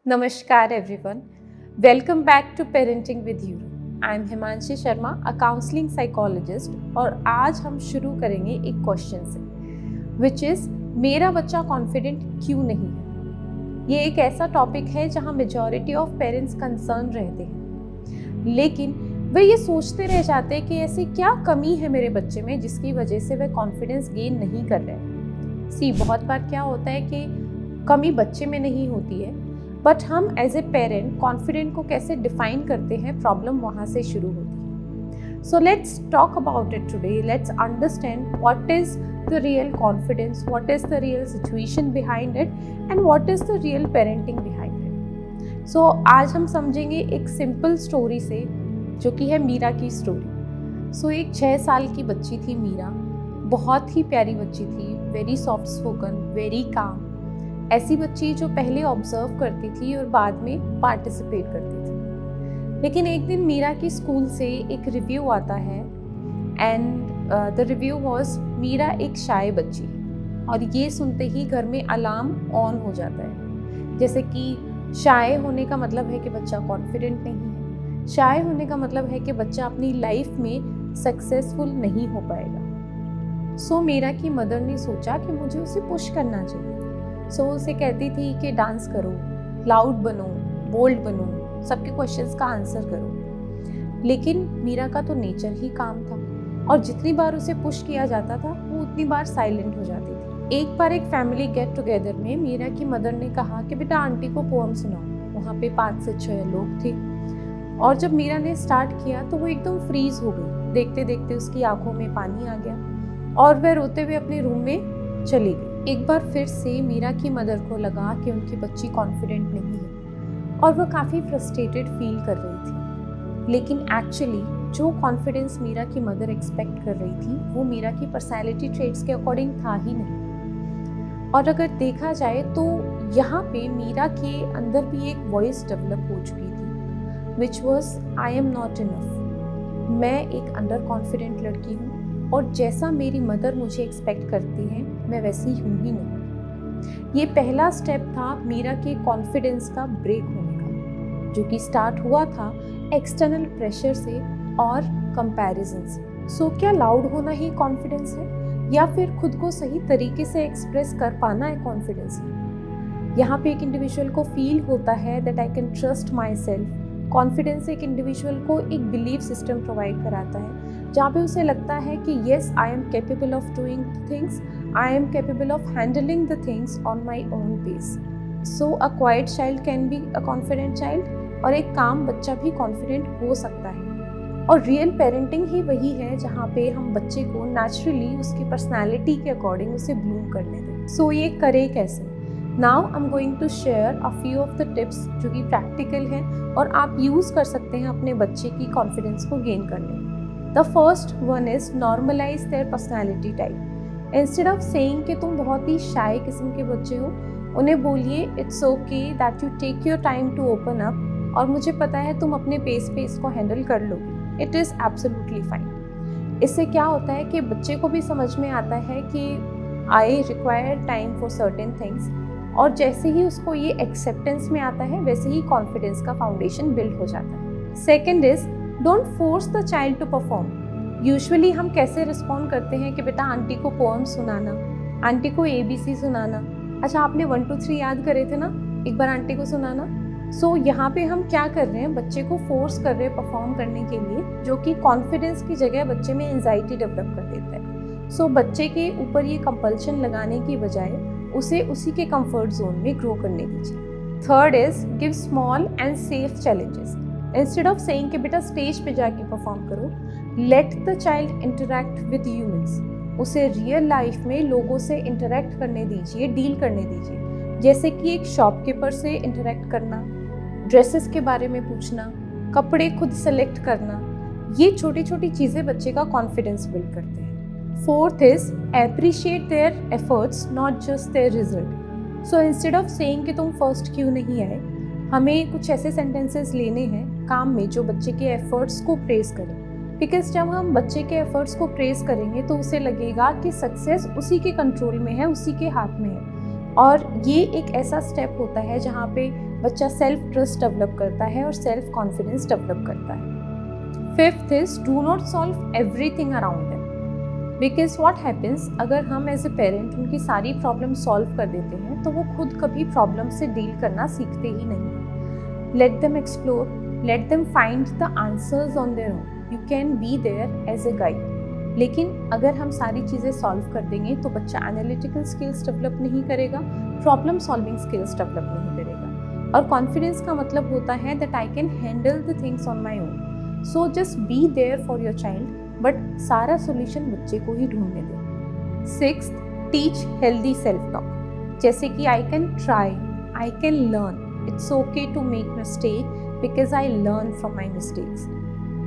Namaskar everyone. Welcome back to Parenting with You. I am Himanshi Sharma, a counseling psychologist और आज हम शुरू करेंगे एक क्वेश्चन से which is मेरा बच्चा कॉन्फिडेंट क्यों नहीं है। ये एक ऐसा टॉपिक है जहाँ मेजॉरिटी ऑफ पेरेंट्स कंसर्न रहते हैं, लेकिन वे ये सोचते रह जाते हैं कि ऐसी क्या कमी है मेरे बच्चे में जिसकी वजह से वे कॉन्फिडेंस गेन नहीं कर रहे। बहुत बार क्या होता है कि कमी बच्चे में नहीं होती है, बट हम एज ए पेरेंट कॉन्फिडेंट को कैसे डिफाइन करते हैं, प्रॉब्लम वहाँ से शुरू होती है। So let's talk about it today. Let's understand what is the real confidence, what is the real situation behind it and what is the real parenting behind it. So आज हम समझेंगे एक सिंपल स्टोरी से, जो कि है मीरा की story. सो एक 6 साल की बच्ची थी मीरा, बहुत ही प्यारी बच्ची थी, very soft spoken, very calm, ऐसी बच्ची जो पहले ऑब्जर्व करती थी और बाद में पार्टिसिपेट करती थी। लेकिन एक दिन मीरा की स्कूल से एक रिव्यू आता है and the review was Meera एक शाय बच्ची है। और ये सुनते ही घर में अलार्म ऑन हो जाता है, जैसे कि शाय होने का मतलब है कि बच्चा कॉन्फिडेंट नहीं है, शाय होने का मतलब है कि बच्चा अपनी लाइफ में सक्सेसफुल नहीं हो पाएगा। सो मीरा की मदर ने सोचा कि मुझे उसे पुश करना चाहिए। सो उसे कहती थी कि डांस करो, लाउड बनो, बोल्ड बनो, सबके क्वेश्चंस का आंसर करो। लेकिन मीरा का तो नेचर ही काम था और जितनी बार उसे पुश किया जाता था वो उतनी बार साइलेंट हो जाती थी। एक बार एक फैमिली गेट टुगेदर में मीरा की मदर ने कहा कि बेटा आंटी को पोएम सुनाओ। वहाँ पे 5 से 6 लोग थे और जब मीरा ने स्टार्ट किया तो वो एकदम फ्रीज हो गई। देखते देखते उसकी आंखों में पानी आ गया और वह रोते हुए अपने रूम में चली गई। एक बार फिर से मीरा की मदर को लगा कि उनकी बच्ची कॉन्फिडेंट नहीं है और वो काफ़ी फ्रस्ट्रेटेड फील कर रही थी। लेकिन एक्चुअली जो कॉन्फिडेंस मीरा की मदर एक्सपेक्ट कर रही थी वो मीरा की पर्सनैलिटी ट्रेट्स के अकॉर्डिंग था ही नहीं। और अगर देखा जाए तो यहाँ पे मीरा के अंदर भी एक वॉइस डेवलप हो चुकी थी which was I am not enough. मैं एक अंडर कॉन्फिडेंट लड़की हूँ और जैसा मेरी मदर मुझे एक्सपेक्ट करती है मैं वैसी हूँ ही नहीं। ये पहला स्टेप था मीरा के कॉन्फिडेंस का ब्रेक होने का, जो कि स्टार्ट हुआ था एक्सटर्नल प्रेशर से और कंपैरिजन से। सो क्या लाउड होना ही कॉन्फिडेंस है या फिर खुद को सही तरीके से एक्सप्रेस कर पाना है कॉन्फिडेंस है? यहाँ पे एक इंडिविजुअल को फील होता है that I can trust my self. Confidence एक इंडिविजुअल को एक बिलीफ सिस्टम प्रोवाइड कराता है जहाँ पे उसे लगता है कि yes I am capable of doing things, I am capable of handling the things on my own pace. So a quiet child can be a confident child और एक काम बच्चा भी कॉन्फिडेंट हो सकता है। और रियल पेरेंटिंग ही वही है जहाँ पे हम बच्चे को नेचुरली उसकी पर्सनैलिटी के अकॉर्डिंग उसे ब्लूम करने दें। सो ये करे कैसे? Now I am going to share a few of the tips जो कि प्रैक्टिकल हैं और आप यूज़ कर सकते हैं अपने बच्चे की कॉन्फिडेंस को गेन करने में। The first one is normalize their personality type. Instead of saying कि तुम बहुत ही शाय किस्म के बच्चे हो, उन्हें बोलिए it's okay that you take your time to open up और मुझे पता है तुम अपने पेस पे इसको हैंडल कर लोगे। It is absolutely fine. इससे क्या होता है कि बच्चे को भी समझ में आता है कि I require time for certain things, और जैसे ही उसको ये एक्सेप्टेंस में आता है वैसे ही कॉन्फिडेंस का फाउंडेशन बिल्ड हो जाता है। Second is don't force the child to perform. Usually हम कैसे रिस्पॉन्ड करते हैं कि बेटा आंटी को पोएम सुनाना, आंटी को ABC सुनाना। अच्छा आपने 1 2 3 याद करे थे ना, एक बार आंटी को सुनाना। सो यहाँ पे हम क्या कर रहे हैं, बच्चे को फोर्स कर रहे हैं परफॉर्म करने के लिए, जो कि कॉन्फिडेंस की जगह बच्चे में एंजाइटी डेवलप कर देता है। सो बच्चे के ऊपर ये कंपल्शन लगाने की बजाय उसे उसी के कंफर्ट जोन में ग्रो करने दीजिए। Third is give small and safe challenges. Instead of saying कि बेटा स्टेज पे जाके परफॉर्म करो, let the child interact with humans. उसे रियल लाइफ में लोगों से इंटरैक्ट करने दीजिए, डील करने दीजिए। जैसे कि एक शॉपकीपर से इंटरैक्ट करना, ड्रेसेस के बारे में पूछना, कपड़े खुद सेलेक्ट करना। ये छोटी छोटी चीज़ें बच्चे का कॉन्फिडेंस बिल्ड करते हैं। Fourth is appreciate their efforts, not just their result. So instead of saying कि तुम फर्स्ट क्यों नहीं आए, हमें कुछ ऐसे सेंटेंसेस लेने हैं काम में जो बच्चे के एफर्ट्स को प्रेज करें। बिकॉज जब हम बच्चे के एफर्ट्स को प्रेज करेंगे तो उसे लगेगा कि सक्सेस उसी के कंट्रोल में है, उसी के हाथ में है। और ये एक ऐसा स्टेप होता है जहाँ पे बच्चा सेल्फ ट्रस्ट डेवलप करता है और सेल्फ कॉन्फिडेंस डेवलप करता है। Fifth is do not solve everything around them, because what happens, अगर हम एज ए पेरेंट उनकी सारी प्रॉब्लम सॉल्व कर देते हैं तो वो खुद कभी प्रॉब्लम से डील करना सीखते ही नहीं। Let them explore, let them find the answers on their own, you can be there as a guide. लेकिन अगर हम सारी चीज़ें सॉल्व कर देंगे तो बच्चा एनालिटिकल स्किल्स डेवलप नहीं करेगा, प्रॉब्लम सॉल्विंग स्किल्स डेवलप नहीं करेगा। और कॉन्फिडेंस का मतलब होता है that I can handle the things on my own. So just be there for your child, but सारा सोल्यूशन बच्चे को ही ढूंढने दें। Sixth, teach healthy self talk, जैसे कि I can try, I can learn, it's okay to make mistake because I learn from my mistakes.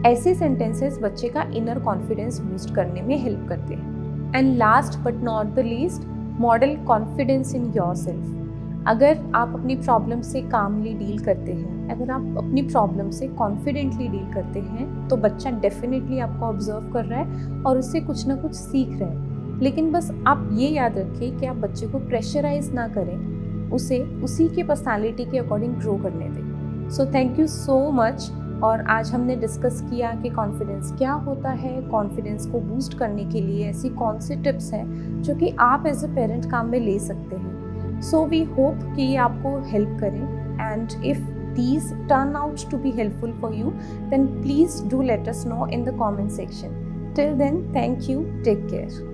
ऐसे sentences बच्चे का इनर कॉन्फिडेंस बूस्ट करने में हेल्प करते हैं। And last but not the least, model confidence in yourself. अगर आप अपनी प्रॉब्लम से कामली डील करते हैं, अगर आप अपनी प्रॉब्लम से कॉन्फिडेंटली डील करते हैं तो बच्चा डेफिनेटली आपको ऑब्जर्व कर रहा है और उससे कुछ ना कुछ सीख रहा है। लेकिन बस आप ये याद रखिए कि आप बच्चे को प्रेशराइज ना करें, उसे उसी के पर्सनालिटी के अकॉर्डिंग ग्रो करने दें। So thank you so much. और आज हमने डिस्कस किया कि कॉन्फिडेंस क्या होता है, कॉन्फिडेंस को बूस्ट करने के लिए ऐसी कौन सी टिप्स हैं जो कि आप एज अ पेरेंट काम में ले सकते हैं। सो वी होप कि ये आपको हेल्प करें, and if these turn out to be helpful for you, then please do let us know in the comment section. Till then, thank you, take care.